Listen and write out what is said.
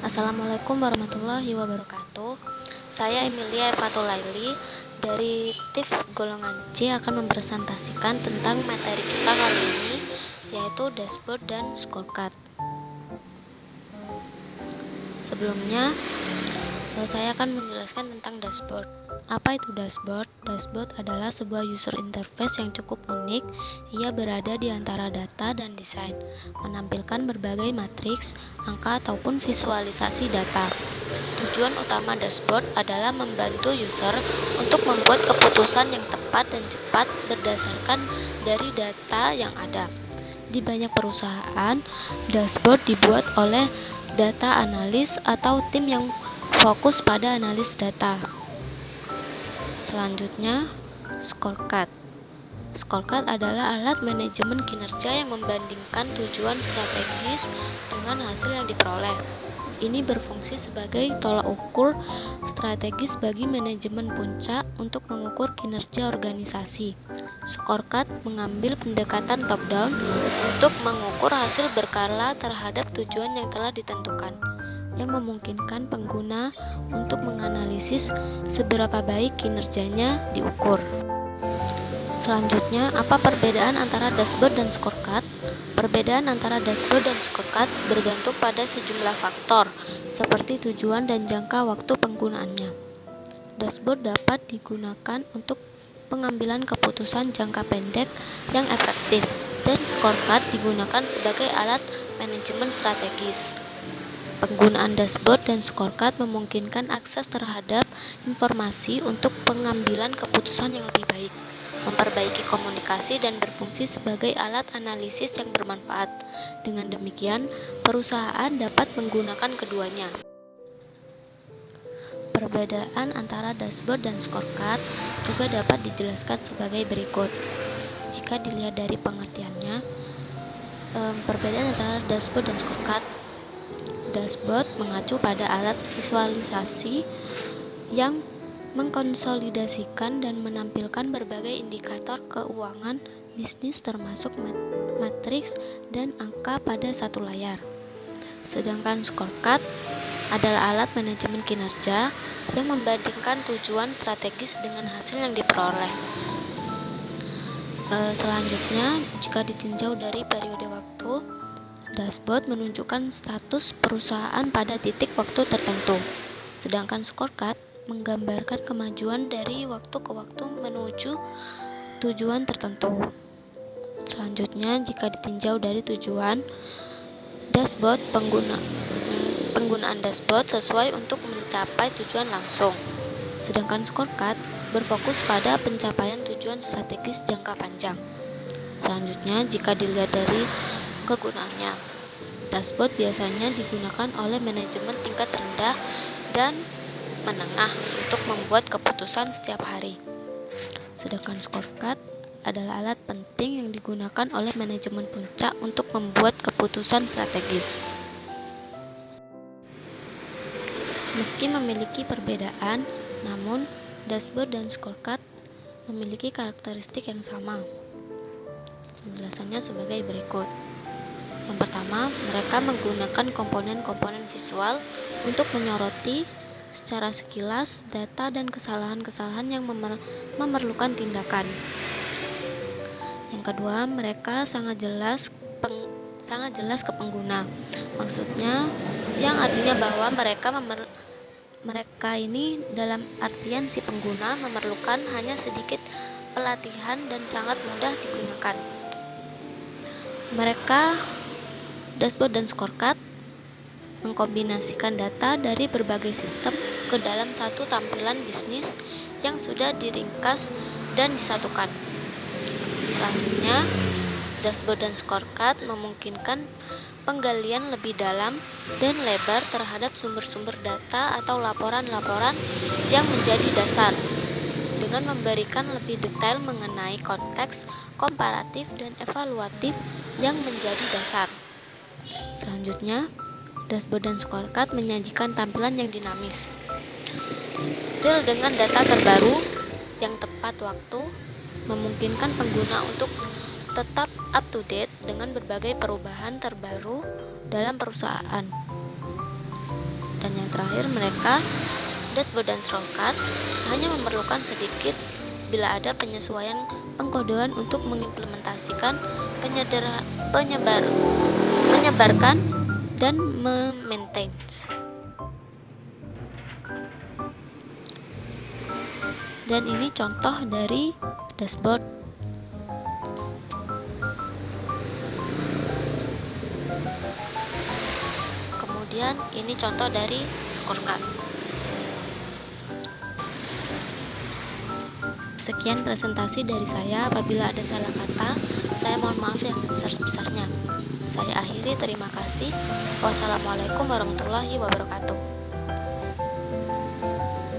Assalamualaikum warahmatullahi wabarakatuh. Saya Emilia Fatulaili dari TIF golongan C akan mempresentasikan tentang materi kita kali ini, yaitu dashboard dan scorecard. Sebelumnya, saya akan menjelaskan tentang dashboard. Apa itu dashboard? Dashboard adalah sebuah user interface yang cukup unik. Ia berada di antara data dan desain, menampilkan berbagai matriks, angka, ataupun visualisasi data. Tujuan utama dashboard adalah membantu user untuk membuat keputusan yang tepat dan cepat berdasarkan dari data yang ada. Di banyak perusahaan, dashboard dibuat oleh data analis atau tim yang fokus pada analis data. Selanjutnya, scorecard. Scorecard adalah alat manajemen kinerja yang membandingkan tujuan strategis dengan hasil yang diperoleh. Ini berfungsi sebagai tolak ukur strategis bagi manajemen puncak untuk mengukur kinerja organisasi. Scorecard mengambil pendekatan top-down untuk mengukur hasil berkala terhadap tujuan yang telah ditentukan, yang memungkinkan pengguna untuk menganalisis seberapa baik kinerjanya diukur. Selanjutnya, apa perbedaan antara dashboard dan scorecard? Perbedaan antara dashboard dan scorecard bergantung pada sejumlah faktor, seperti tujuan dan jangka waktu penggunaannya. Dashboard dapat digunakan untuk pengambilan keputusan jangka pendek yang efektif, dan scorecard digunakan sebagai alat manajemen strategis. Penggunaan dashboard dan scorecard memungkinkan akses terhadap informasi untuk pengambilan keputusan yang lebih baik, memperbaiki komunikasi, dan berfungsi sebagai alat analisis yang bermanfaat. Dengan demikian, perusahaan dapat menggunakan keduanya. Perbedaan antara dashboard dan scorecard juga dapat dijelaskan sebagai berikut. Jika dilihat dari pengertiannya, perbedaan antara dashboard dan scorecard. Dashboard mengacu pada alat visualisasi yang mengkonsolidasikan dan menampilkan berbagai indikator keuangan bisnis termasuk matriks dan angka pada satu layar. Sedangkan scorecard adalah alat manajemen kinerja yang membandingkan tujuan strategis dengan hasil yang diperoleh. Selanjutnya, jika ditinjau dari periode waktu, dashboard menunjukkan status perusahaan pada titik waktu tertentu, sedangkan scorecard menggambarkan kemajuan dari waktu ke waktu menuju tujuan tertentu. Selanjutnya, jika ditinjau dari tujuan, dashboard penggunaan dashboard sesuai untuk mencapai tujuan langsung, sedangkan scorecard berfokus pada pencapaian tujuan strategis jangka panjang. Selanjutnya, jika dilihat dari kegunaannya, dashboard biasanya digunakan oleh manajemen tingkat rendah dan menengah untuk membuat keputusan setiap hari. Sedangkan scorecard adalah alat penting yang digunakan oleh manajemen puncak untuk membuat keputusan strategis. Meski memiliki perbedaan, namun dashboard dan scorecard memiliki karakteristik yang sama. Penjelasannya sebagai berikut. Yang pertama, mereka menggunakan komponen-komponen visual untuk menyoroti secara sekilas data dan kesalahan-kesalahan yang memerlukan tindakan. Yang kedua, mereka sangat jelas ke pengguna. Maksudnya, yang artinya bahwa mereka ini dalam artian si pengguna memerlukan hanya sedikit pelatihan dan sangat mudah digunakan. Dashboard dan scorecard mengkombinasikan data dari berbagai sistem ke dalam satu tampilan bisnis yang sudah diringkas dan disatukan. Selanjutnya, dashboard dan scorecard memungkinkan penggalian lebih dalam dan lebar terhadap sumber-sumber data atau laporan-laporan yang menjadi dasar, dengan memberikan lebih detail mengenai konteks, komparatif, dan evaluatif yang menjadi dasar. Selanjutnya, dashboard dan scorecard menyajikan tampilan yang dinamis, real dengan data terbaru yang tepat waktu, memungkinkan pengguna untuk tetap up to date dengan berbagai perubahan terbaru dalam perusahaan. Dan yang terakhir, mereka dashboard dan shortcut hanya memerlukan sedikit bila ada penyesuaian pengkodean untuk mengimplementasikan menyebarkan dan memaintain. Dan ini contoh dari dashboard. Kemudian ini contoh dari scorecard. Sekian presentasi dari saya. Apabila ada salah kata, saya mohon maaf yang sebesar-besarnya. Saya akhiri, terima kasih. Wassalamualaikum warahmatullahi wabarakatuh.